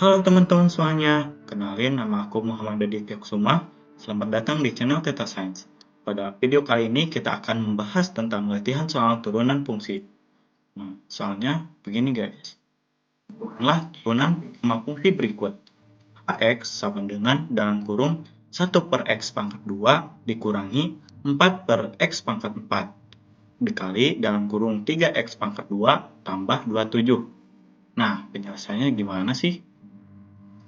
Halo teman-teman semuanya, kenalin nama aku Muhammad Aditya Kusuma. Selamat datang di channel Theta Science. Pada video kali ini kita akan membahas tentang latihan soal turunan fungsi. Nah, soalnya begini guys. Bukanlah turunan 5 fungsi berikut. Ax sama dengan dalam kurung 1 per x pangkat 2 dikurangi 4 per x pangkat 4 dikali dalam kurung 3x pangkat 2 tambah 27. Nah, penjelasannya gimana sih?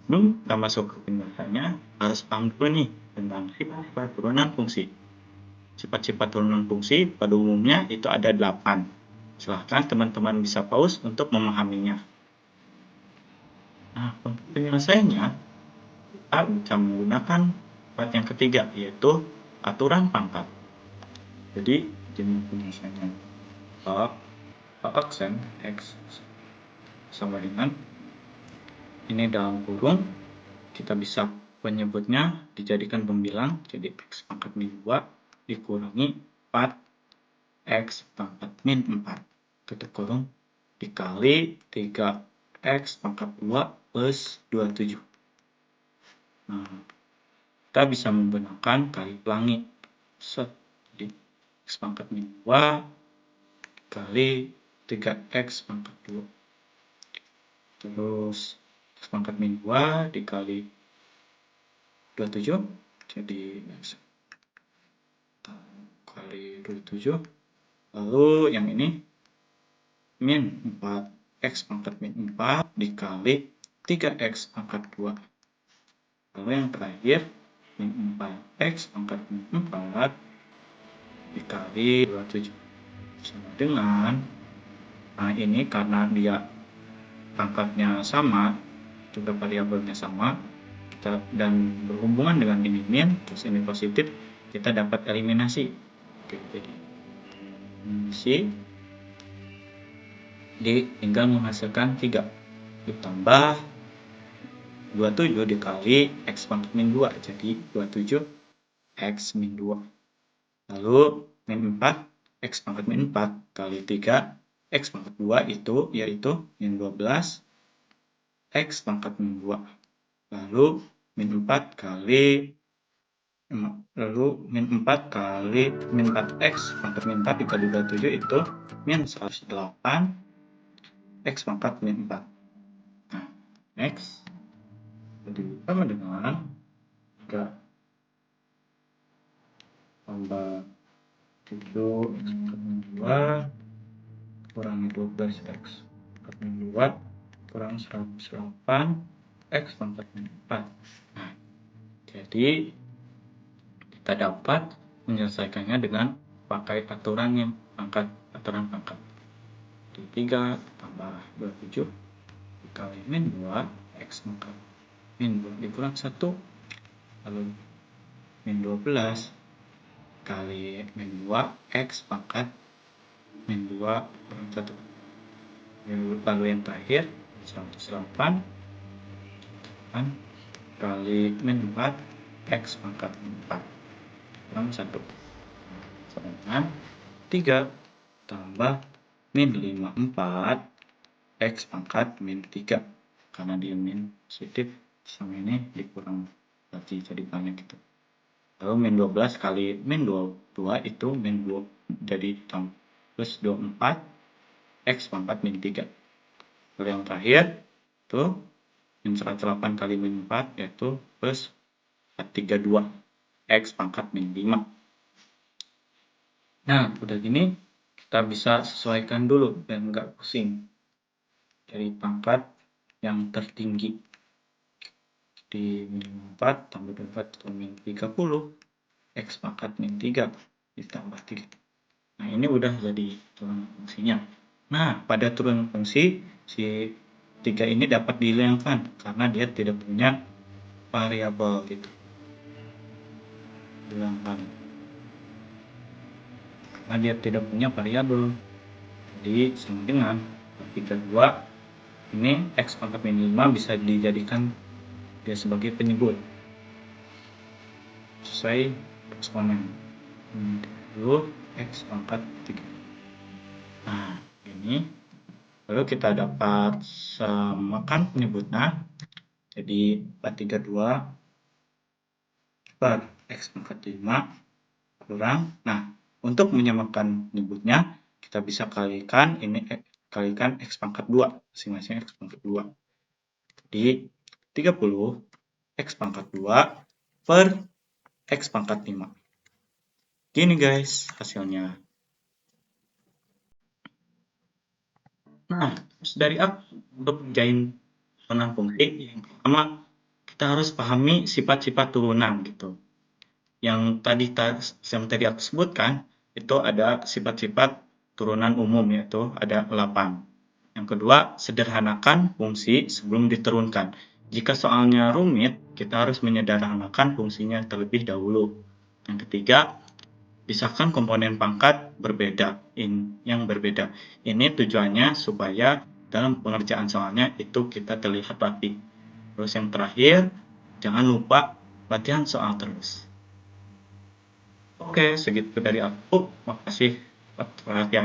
Sebelum kita masuk ke penjelasannya, harus paham dulu nih tentang sifat-sifat turunan fungsi. Sifat-sifat turunan fungsi pada umumnya itu ada 8. Silahkan teman-teman bisa pause untuk memahaminya. Nah, untuk penyelesaiannya, kita bisa menggunakan sifat yang ketiga, yaitu aturan pangkat. Jadi, jenis penyelesaiannya aksen x sama dengan ini dalam kurung, kita bisa menyebutnya dijadikan pembilang, jadi x pangkat min 2 dikurangi 4 x pangkat min 4 tutup kurung dikali 3x pangkat 2 plus 27. Nah, kita bisa menggunakan kali pelangi. Jadi x pangkat min 2 dikali 3x pangkat 2 terus x pangkat min 2 dikali 27 jadi x kali 27, lalu yang ini min 4 x pangkat min 4 dikali 3x pangkat 2, lalu yang terakhir min 4x pangkat min 4 dikali 27 sama dengan, nah ini karena dia pangkatnya sama juga variabelnya sama dan berhubungan dengan ini min terus ini positif, kita dapat eliminasi. Oke, jadi eliminasi tinggal menghasilkan 3 ditambah 27 dikali x pangkat min 2 jadi 27 x min 2, lalu min 4 x pangkat min 4 kali 3 x pangkat 2 itu yaitu min 12 x pangkat min 2, lalu min 4 kali min 4x pangkat min 4 dikali 27 itu min 108 x pangkat min 4. Nah, x jadi sama dengan 3 tambah 7 x pangkat min 2 kurangi 12 x pangkat min 2 kurang 108 x pangkat min 4. Nah, jadi kita dapat menyelesaikannya dengan pakai aturan pangkat. Jadi 3 tambah 27 dikali min 2 x pangkat min 2 dikurang 1, lalu min 12 kali min 2 x pangkat min 2 kurang 1, lalu yang terakhir 108 kali min 4 x pangkat min 4 kurang 1 sama dengan 3 tambah min 54 x pangkat min 3 karena dia min positif sama ini dikurang berarti jadi banyak gitu, lalu min 12 kali min 22 itu min 2 jadi plus 24 x pangkat min 3, lalu yang terakhir itu min 108 kali min 4 yaitu plus 432 x pangkat min 5. Nah, udah gini kita bisa sesuaikan dulu biar nggak pusing dari pangkat yang tertinggi. Di min 4 tambah 24 itu min 30 x pangkat min 3 ditambah 3. Nah, ini udah jadi turunan fungsinya. Nah, pada turunan fungsi si 3 ini dapat dihilangkan karena dia tidak punya variabel gitu. Hilangkan karena dia tidak punya variabel, jadi sama dengan 32 ini x pangkat min 5 bisa dijadikan dia sebagai penyebut sesuai eksponen lalu x pangkat 3. Nah, ini lalu kita dapat samakan penyebutnya Jadi 432 per X pangkat 5 kurang. Nah, untuk menyamakan nyebutnya, kita bisa kalikan ini kalikan X pangkat 2, masing-masing X pangkat 2. Jadi 30 X pangkat 2 per X pangkat 5. Gini guys hasilnya. Nah, terus dari untuk kerjain turunan fungsi, yang pertama kita harus pahami sifat-sifat turunan gitu. Yang tadi aku sebutkan itu ada sifat-sifat turunan umum, yaitu ada 8. Yang kedua, sederhanakan fungsi sebelum diturunkan. Jika soalnya rumit, kita harus menyederhanakan fungsinya terlebih dahulu. Yang ketiga, pisahkan komponen pangkat yang berbeda. Ini tujuannya supaya dalam pengerjaan soalnya itu kita terlihat rapi. Terus yang terakhir, jangan lupa latihan soal terus. Oke, segitu dari aku. Makasih perhatiannya.